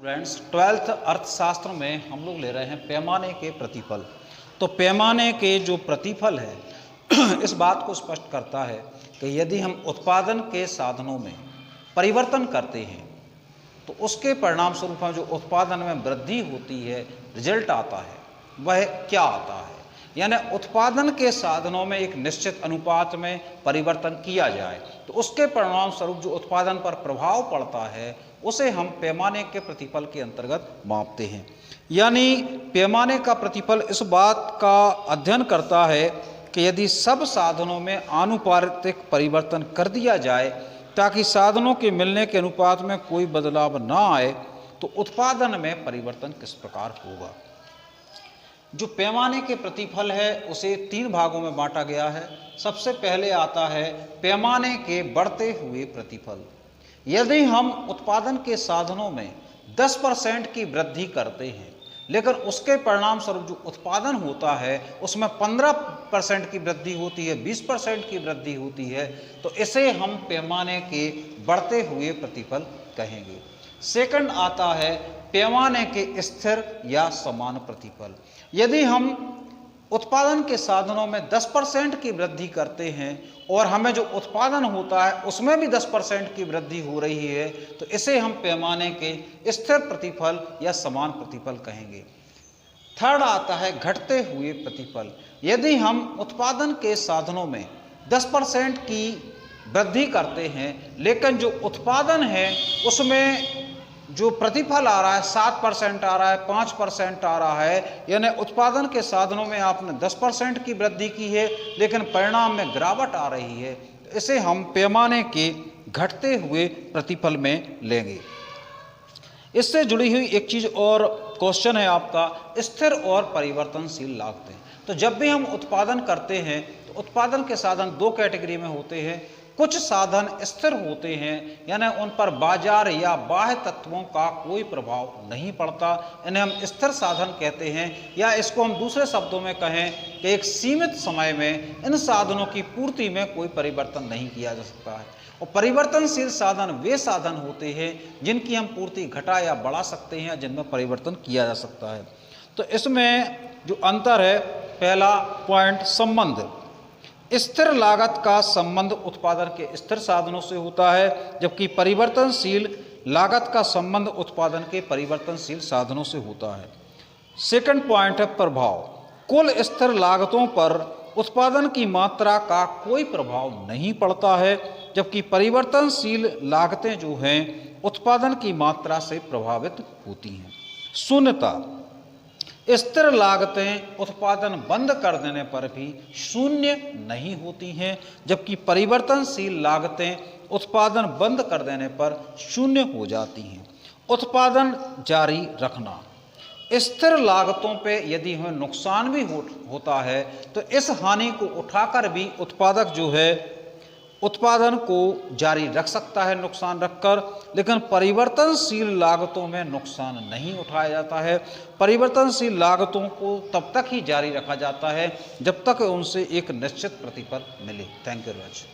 Friends, twelfth अर्थशास्त्र में हम लोग ले रहे हैं पैमाने के प्रतिफल। तो पैमाने के जो प्रतिफल है इस बात को स्पष्ट करता है कि यदि हम उत्पादन के साधनों में परिवर्तन करते हैं तो उसके परिणाम स्वरूप जो उत्पादन में वृद्धि होती है, रिजल्ट आता है, वह क्या आता है। यानी उत्पादन के साधनों में एक निश्चित अनुपात में परिवर्तन किया जाए तो उसके परिणाम स्वरूप जो उत्पादन पर प्रभाव पड़ता है उसे हम पैमाने के प्रतिफल के अंतर्गत मापते हैं। यानी पैमाने का प्रतिफल इस बात का अध्ययन करता है कि यदि सब साधनों में आनुपातिक परिवर्तन कर दिया जाए ताकि साधनों के मिलने के अनुपात में कोई बदलाव ना आए तो उत्पादन में परिवर्तन किस प्रकार होगा। जो पैमाने के प्रतिफल है उसे 3 भागों में बांटा गया है। सबसे पहले आता है पैमाने के बढ़ते हुए प्रतिफल। यदि हम उत्पादन के साधनों में 10% की वृद्धि करते हैं लेकिन उसके परिणाम स्वरूप जो उत्पादन होता है उसमें 15% की वृद्धि होती है, 20% की वृद्धि होती है, तो इसे हम पैमाने के बढ़ते हुए प्रतिफल कहेंगे। सेकंड आता है पैमाने के स्थिर या समान प्रतिफल। यदि हम उत्पादन के साधनों में 10% की वृद्धि करते हैं और हमें जो उत्पादन होता है उसमें भी 10% की वृद्धि हो रही है तो इसे हम पैमाने के स्थिर प्रतिफल या समान प्रतिफल कहेंगे। थर्ड आता है घटते हुए प्रतिफल। यदि हम उत्पादन के साधनों में 10% की वृद्धि करते हैं लेकिन जो उत्पादन है उसमें जो प्रतिफल आ रहा है 7% आ रहा है, 5% आ रहा है, यानी उत्पादन के साधनों में आपने 10% की वृद्धि की है लेकिन परिणाम में गिरावट आ रही है, तो इसे हम पैमाने के घटते हुए प्रतिफल में लेंगे। इससे जुड़ी हुई एक चीज और क्वेश्चन है आपका, स्थिर और परिवर्तनशील लागतें। तो जब भी हम उत्पादन करते हैं तो उत्पादन के साधन 2 कैटेगरी में होते हैं। कुछ साधन स्थिर होते हैं यानी उन पर बाजार या बाह्य तत्वों का कोई प्रभाव नहीं पड़ता, इन्हें हम स्थिर साधन कहते हैं। या इसको हम दूसरे शब्दों में कहें कि एक सीमित समय में इन साधनों की पूर्ति में कोई परिवर्तन नहीं किया जा सकता है। और परिवर्तनशील साधन वे साधन होते हैं जिनकी हम पूर्ति घटा या बढ़ा सकते हैं, जिनमें परिवर्तन किया जा सकता है। तो इसमें जो अंतर है, पहला पॉइंट संबंध। स्थिर लागत का संबंध उत्पादन के स्थिर साधनों से होता है जबकि परिवर्तनशील लागत का संबंध उत्पादन के परिवर्तनशील साधनों से होता है। सेकंड पॉइंट है प्रभाव। कुल स्थिर लागतों पर उत्पादन की मात्रा का कोई प्रभाव नहीं पड़ता है जबकि परिवर्तनशील लागतें जो हैं उत्पादन की मात्रा से प्रभावित होती हैं। शून्यता। स्थिर लागतें उत्पादन बंद कर देने पर भी शून्य नहीं होती हैं जबकि परिवर्तनशील लागतें उत्पादन बंद कर देने पर शून्य हो जाती हैं। उत्पादन जारी रखना। स्थिर लागतों पे यदि हमें नुकसान भी होता है तो इस हानि को उठाकर भी उत्पादक जो है उत्पादन को जारी रख सकता है नुकसान रखकर, लेकिन परिवर्तनशील लागतों में नुकसान नहीं उठाया जाता है। परिवर्तनशील लागतों को तब तक ही जारी रखा जाता है जब तक उनसे एक निश्चित प्रतिफल मिले। Thank you very much.